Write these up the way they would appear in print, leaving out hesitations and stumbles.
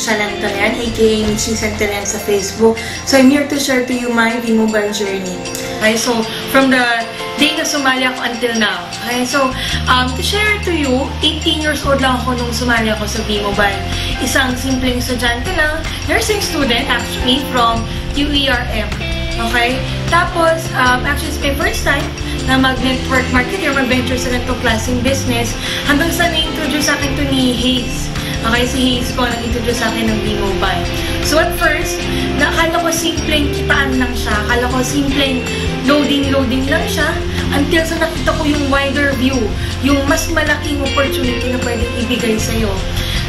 Michelle Antolian, aka Michi Santelian sa Facebook. So I'm here to share to you my V-Mobile journey. Okay, so from the day na sumali ako until now. Okay, so to share to you, 18 years old lang ako nung sumali ako sa V-Mobile. Isang simpleng estudyante lang, nursing student actually from UERM. Okay? Tapos, actually, it's my first time na mag-network marketing or mag-venture sa ganitong klaseng business hanggang sa na-introduce sa akin to ni Hayes. Okay, si Hayes ko nag-introduce sa akin ng V-Mobile. So, at first, akala ko simpleng kitaan lang siya. Akala ko simpleng loading lang siya until sa nakita ko yung wider view, yung mas malaking opportunity na pwedeng ibigay sa'yo.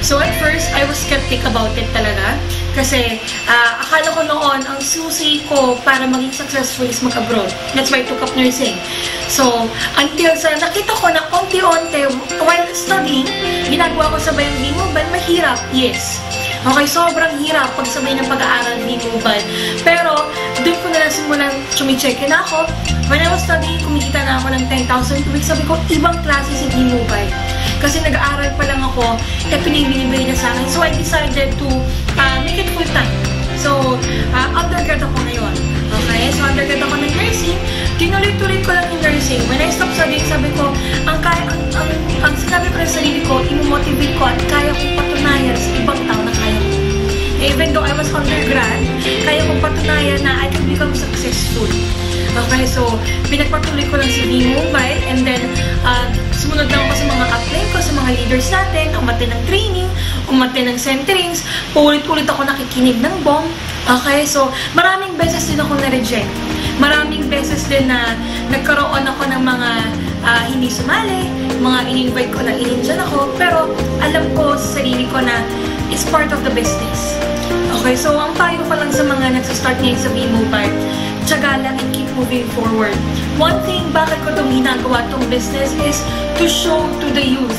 So, at first, I was skeptic about it talaga. Kasi, akala ko noon, ang susi ko para maging successful is mag-abroad. That's why I took up nursing. So, until sa nakita ko na konti-onti, while studying, ginagawa ko sabay ang V-Mobile, mahirap, yes. Okay, sobrang hirap pagsabay ng pag-aaral ng V-Mobile. Pero, doon ko na simulan, chumicheck na ako. When I was studying, kumikita na ako ng 10,000 per week. Sabi ko, ibang klase si V-Mobile. Kasi nag-aaral pa lang ako, ito na yung binibigay na sa akin. So, I decided to make it full-time. So, undergrad ako ngayon. Okay? So, undergrad ako ng nursing. Tinuloy-tuloy ko lang yung nursing. When I stopped studying, sabi ko, ang sinabi ko sa sarili ko, imomotivate ko at kaya kong patunayan sa ibang tao na kaya ko. Even though I was undergrad, kaya kong patunayan na I can become successful. Okay, so, pinagpatuloy ko lang si V-Mobile and then, sumunod lang ako sa mga upline ko, sa mga leaders natin, umate ng training, umate ng centerings, paulit-ulit ako nakikinig ng BOM. Okay, so, maraming beses din ako na-reject. Maraming beses din na nagkaroon ako ng mga hindi sumali, mga in-invite ko na in-indyan ako, pero alam ko sa sarili ko na it's part of the business. Okay, so ang payo ko lang sa mga nagsastart ngayon sa V-Mobile, tiyaga lang and keep moving forward. One thing, bakit ko itong ginagawa itong business is to show to the youth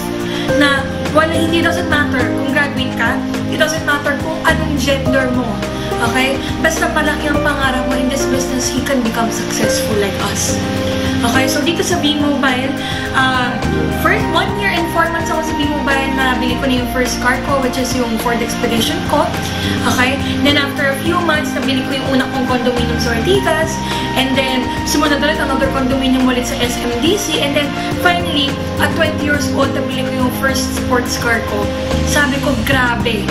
na hindi doesn't matter kung graduate ka, it doesn't matter kung anong gender mo. Okay? Basta malaki ang pangarap mo in this business, he can become successful like us. Okay, so dito sa V-Mobile, first 1 year and 4 months ako sa V-Mobile na bili ko na yung first car ko, which is yung Ford Expedition ko. Okay, then after a few months, nabili ko yung una kong condominium sa Ortigas, and then sumunod ulit another condominium ulit sa SMDC, and then finally, at 20 years old, nabili ko yung first sports car ko. Sabi ko, grabe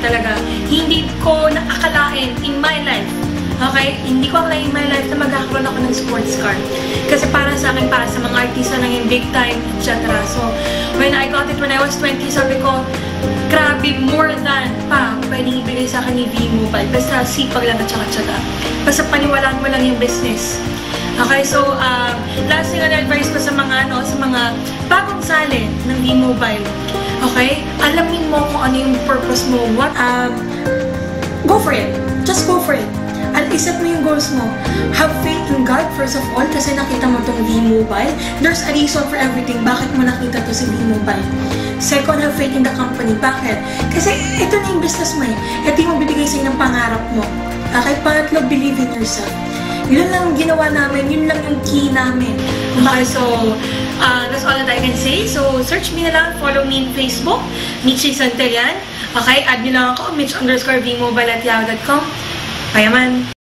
talaga. Hindi ko naakalain in my life. Okay? Hindi ko akalain in my life na magkakaroon ako ng sports car. Kasi para sa akin, para sa mga artista na yung big time, etc. So, when I got it when I was 20, sabi ko, grabe, more than pa pwedeng ibigay sa akin ni V-Mobile. Basta sipag lang at saka-tsaga. Basta paniwalaan mo lang yung business. Okay, so, last thing na advice ko sa mga bagong salin ng V-Mobile. Okay? Alamin mo kung ano yung purpose mo. Go for it. Just go for it. At iset mo yung goals mo. Have faith in God, first of all, kasi nakita mo itong V-Mobile. There's a reason for everything. Bakit mo nakita to si V-Mobile? Second, have faith in the company. Bakit? Kasi ito na yung business mo eh. Ito yung bibigay sa'yo ng pangarap mo. Okay? Pangatlo, believe in yourself. Yun lang ginawa namin. Yun lang yung key namin. Okay, so, that's all that I can say. So, search me na lang. Follow me in Facebook. Michi Santelian. Okay? Add nyo lang ako. Mitch_V-Mobile@yahoo.com. Kaya man.